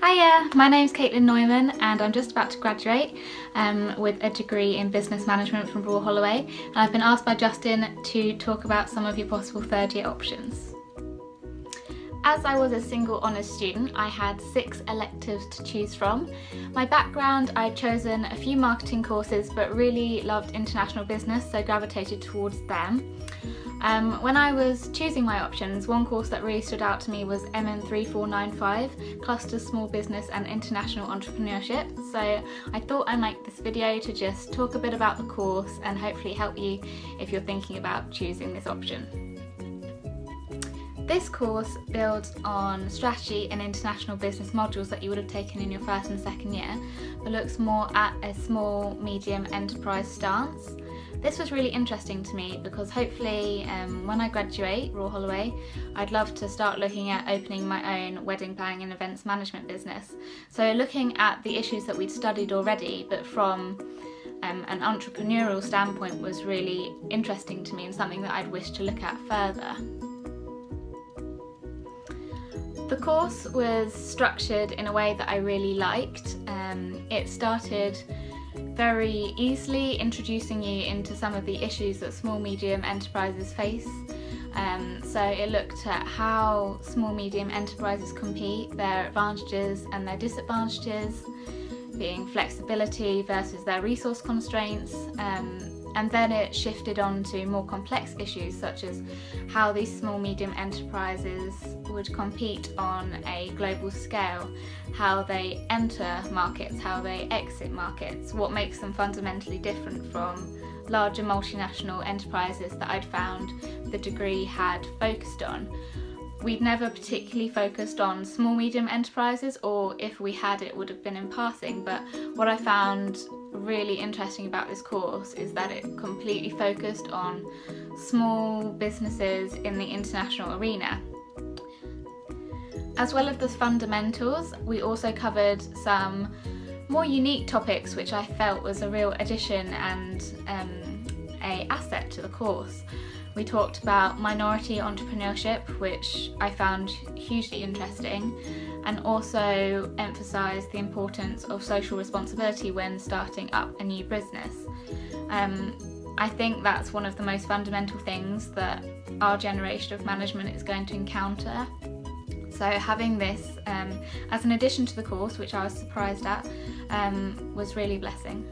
Hiya, my name's Kaitlyn Noy-Man and I'm just about to graduate with a degree in business management from RHUL Holloway, and I've been asked by Justin to talk about some of your possible third year options. As I was a single honours student, I had 6 electives to choose from. My background, I'd chosen a few marketing courses but really loved international business, so gravitated towards them. When I was choosing my options, one course that really stood out to me was MN3495 Clusters, Small Business and International Entrepreneurship. So I thought I'd make this video to just talk a bit about the course and hopefully help you if you're thinking about choosing this option. This course builds on strategy and international business modules that you would have taken in your first and second year, but looks more at a small, medium enterprise stance. This was really interesting to me because hopefully when I graduate RHUL Holloway, I'd love to start looking at opening my own wedding planning and events management business. So looking at the issues that we'd studied already, but from an entrepreneurial standpoint, was really interesting to me and something that I'd wish to look at further. The course was structured in a way that I really liked. It started very easily introducing you into some of the issues that small medium enterprises face. So it looked at how small medium enterprises compete, their advantages and their disadvantages, being flexibility versus their resource constraints, and then it shifted on to more complex issues such as how these small medium enterprises would compete on a global scale, how they enter markets, how they exit markets, what makes them fundamentally different from larger multinational enterprises that I'd found the degree had focused on. We'd never particularly focused on small medium enterprises, or if we had, it would have been in passing, but what I found really interesting about this course is that it completely focused on small businesses in the international arena. As well as the fundamentals, we also covered some more unique topics which I felt was a real addition and an asset to the course. We talked about minority entrepreneurship, which I found hugely interesting, and also emphasised the importance of social responsibility when starting up a new business. I think that's one of the most fundamental things that our generation of management is going to encounter. So having this as an addition to the course, which I was surprised at, was really a blessing.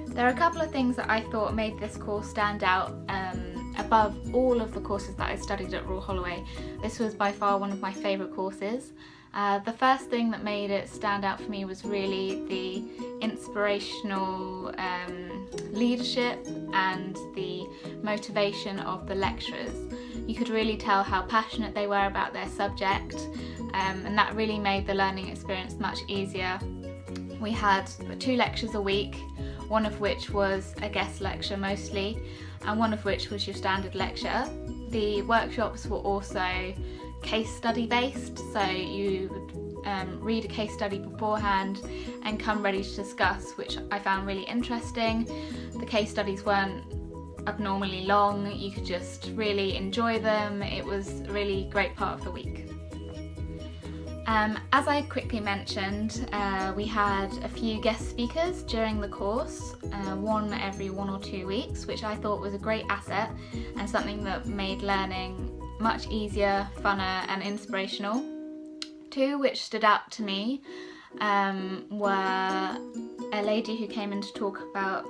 There are a couple of things that I thought made this course stand out above all of the courses that I studied at RHUL Holloway. This was by far one of my favourite courses. The first thing that made it stand out for me was really the inspirational leadership and the motivation of the lecturers. You could really tell how passionate they were about their subject, and that really made the learning experience much easier. We had 2 lectures a week, one of which was a guest lecture mostly, and one of which was your standard lecture. The workshops were also case study based, so you would read a case study beforehand and come ready to discuss, which I found really interesting. The case studies weren't abnormally long, you could just really enjoy them. It was a really great part of the week. As I quickly mentioned, we had a few guest speakers during the course, one every 1 or 2 weeks, which I thought was a great asset and something that made learning much easier, funner and inspirational. 2 which stood out to me were a lady who came in to talk about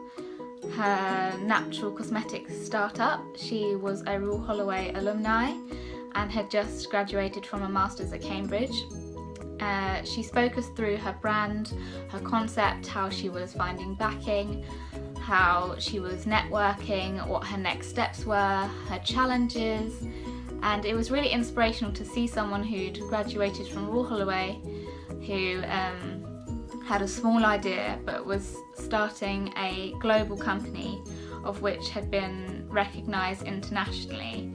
her natural cosmetics startup. She was a RHUL Holloway alumni and had just graduated from a master's at Cambridge. She spoke us through her brand, her concept, how she was finding backing, how she was networking, what her next steps were, her challenges, and it was really inspirational to see someone who'd graduated from RHUL Holloway who had a small idea but was starting a global company of which had been recognised internationally.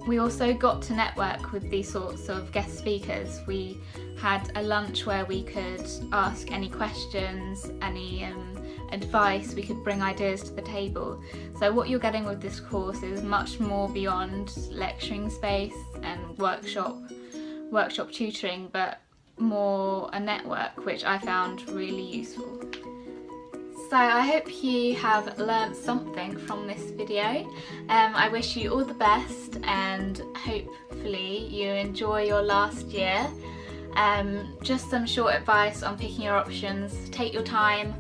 We also got to network with these sorts of guest speakers. We had a lunch where we could ask any questions, any advice, we could bring ideas to the table. So what you're getting with this course is much more beyond lecturing space and workshop workshop tutoring, but more a network, which I found really useful. So I hope you have learnt something from this video. I wish you all the best and hopefully you enjoy your last year. Just some short advice on picking your options. Take your time,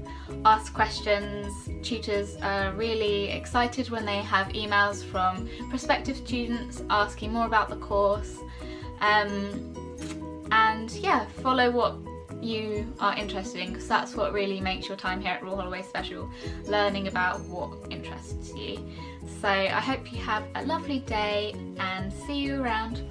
ask questions. Tutors are really excited when they have emails from prospective students asking more about the course. And yeah, follow what you are interested in, because that's what really makes your time here at RHUL Holloway special, learning about what interests you. So I hope you have a lovely day and see you around.